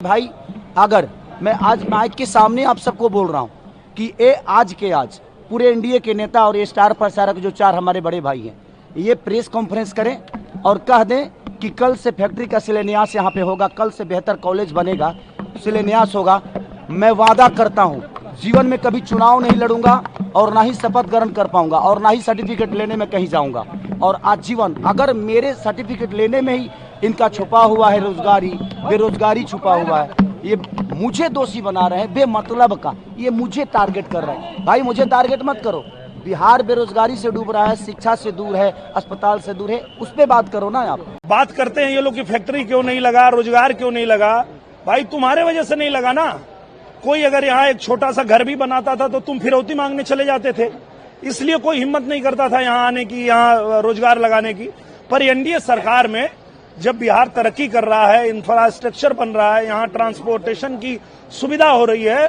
भाई, अगर मैं आज माइक के सामने आप सबको बोल रहा हूँ कि ये आज के आज पूरे इंडिया के नेता और ये स्टार प्रचारक जो 4 हमारे बड़े भाई हैं, ये प्रेस कॉन्फ्रेंस करें और कह दें कि कल से फैक्ट्री का शिलान्यास यहाँ पे होगा, कल से बेहतर कॉलेज बनेगा, शिलान्यास होगा। मैं वादा करता हूँ जीवन में कभी चुनाव नहीं लड़ूंगा और ना ही शपथ ग्रहण कर पाऊंगा और ना ही सर्टिफिकेट लेने में कहीं जाऊंगा। और आजीवन अगर मेरे सर्टिफिकेट लेने में ही इनका छुपा हुआ है रोजगारी, बेरोजगारी छुपा हुआ है, ये मुझे दोषी बना रहे हैं बेमतलब का, ये मुझे टारगेट कर रहे हैं। भाई मुझे टारगेट मत करो। बिहार बेरोजगारी से डूब रहा है, शिक्षा से दूर है, अस्पताल से दूर है, उस पर बात करो ना। आप बात करते हैं ये लोग कि फैक्ट्री क्यों नहीं लगा, रोजगार क्यों नहीं लगा। भाई तुम्हारे वजह से नहीं लगा ना। कोई अगर यहाँ एक छोटा सा घर भी बनाता था तो तुम फिरौती मांगने चले जाते थे, इसलिए कोई हिम्मत नहीं करता था यहाँ आने की, यहाँ रोजगार लगाने की। पर एनडीए सरकार में जब बिहार तरक्की कर रहा है, इंफ्रास्ट्रक्चर बन रहा है, यहाँ ट्रांसपोर्टेशन की सुविधा हो रही है,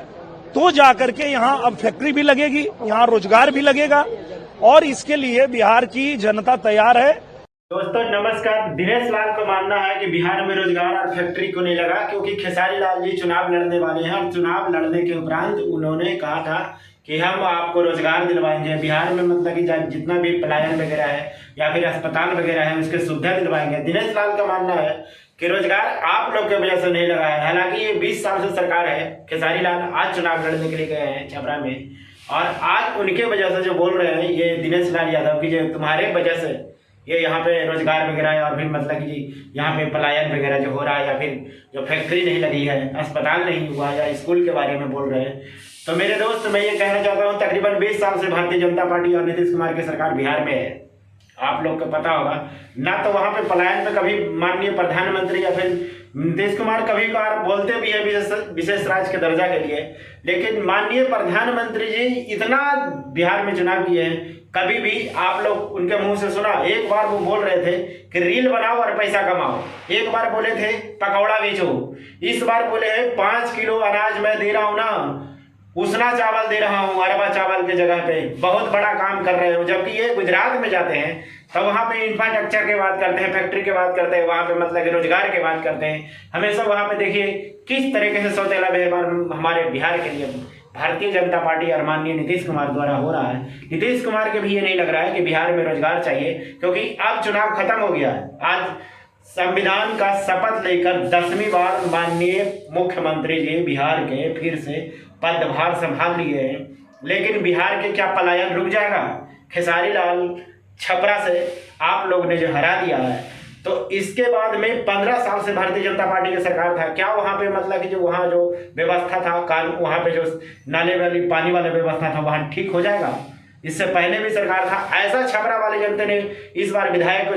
तो जाकर के यहाँ अब फैक्ट्री भी लगेगी, यहाँ रोजगार भी लगेगा और इसके लिए बिहार की जनता तैयार है। दोस्तों नमस्कार। दिनेश लाल को मानना है कि बिहार में रोजगार और फैक्ट्री को नहीं लगा क्योंकि खेसारी लाल जी चुनाव लड़ने वाले हैं और चुनाव लड़ने के उपरांत उन्होंने कहा था कि हम आपको रोजगार दिलवाएंगे बिहार में, मतलब कि जितना भी पलायन वगैरह है या फिर अस्पताल वगैरह है उसके सुविधा दिलवाएंगे। दिनेश लाल का मानना है कि रोजगार आप लोग की वजह से नहीं लगा है। हालांकि ये 20 साल से सरकार है। खेसारी लाल आज चुनाव लड़ने के लिए गए हैं छपरा में और आज उनके वजह से जो बोल रहे हैं ये दिनेश लाल यादव की, जो तुम्हारे वजह से ये यहाँ पे रोजगार वगैरह और फिर मतलब कि यहाँ पे पलायन वगैरह जो हो रहा है या फिर जो फैक्ट्री नहीं लगी है, अस्पताल नहीं हुआ या स्कूल के बारे में बोल रहे हैं। तो मेरे दोस्त मैं ये कहना चाहता हूँ तकरीबन 20 साल से भारतीय जनता पार्टी और नीतीश कुमार की सरकार बिहार में है। आप लोग को पता होगा ना, तो वहाँ पे पलायन पे कभी माननीय प्रधानमंत्री या फिर नीतीश कुमार कभी कभार बोलते भी है विशेष राज्य के दर्जा के लिए, लेकिन माननीय प्रधानमंत्री जी इतना बिहार में चुनाव किए हैं, कभी भी आप लोग उनके मुंह से सुना। एक बार वो बोल रहे थे कि रील बनाओ और पैसा कमाओ, एक बार बोले थे पकौड़ा बेचो, इस बार बोले हैं 5 किलो अनाज मैं दे रहा हूँ ना, उसना चावल दे रहा हूँ अरबा चावल के जगह पे। बहुत बड़ा काम कर रहे हो। जबकि ये गुजरात में जाते हैं तो वहाँ पे इंफ्रास्ट्रक्चर की बात करते हैं, फैक्ट्री की बात करते हैं, वहाँ पे मतलब कि रोजगार की बात करते हैं। हमेशा वहाँ पे देखिए किस तरीके से सौतेला व्यवहार हमारे बिहार के लिए भारतीय जनता पार्टी और माननीय नीतीश कुमार द्वारा हो रहा है। नीतीश कुमार के भी ये नहीं लग रहा है कि बिहार में रोजगार चाहिए, क्योंकि अब चुनाव खत्म हो गया है। आज संविधान का शपथ लेकर 10वीं बार माननीय मुख्यमंत्री जी बिहार के फिर से पदभार संभाल लिए हैं, लेकिन बिहार के क्या पलायन रुक जाएगा? खेसारी लाल छपरा से आप लोग ने जो हरा दिया है, तो इसके बाद में 15 साल से भारतीय जनता पार्टी की सरकार था, क्या वहाँ पे मतलब कि जो वहाँ जो व्यवस्था था, कानून वहाँ पे जो नाले वाली पानी वाला व्यवस्था था वहाँ ठीक हो जाएगा? इससे पहले भी सरकार था। ऐसा छपरा वाली जनता ने इस बार विधायक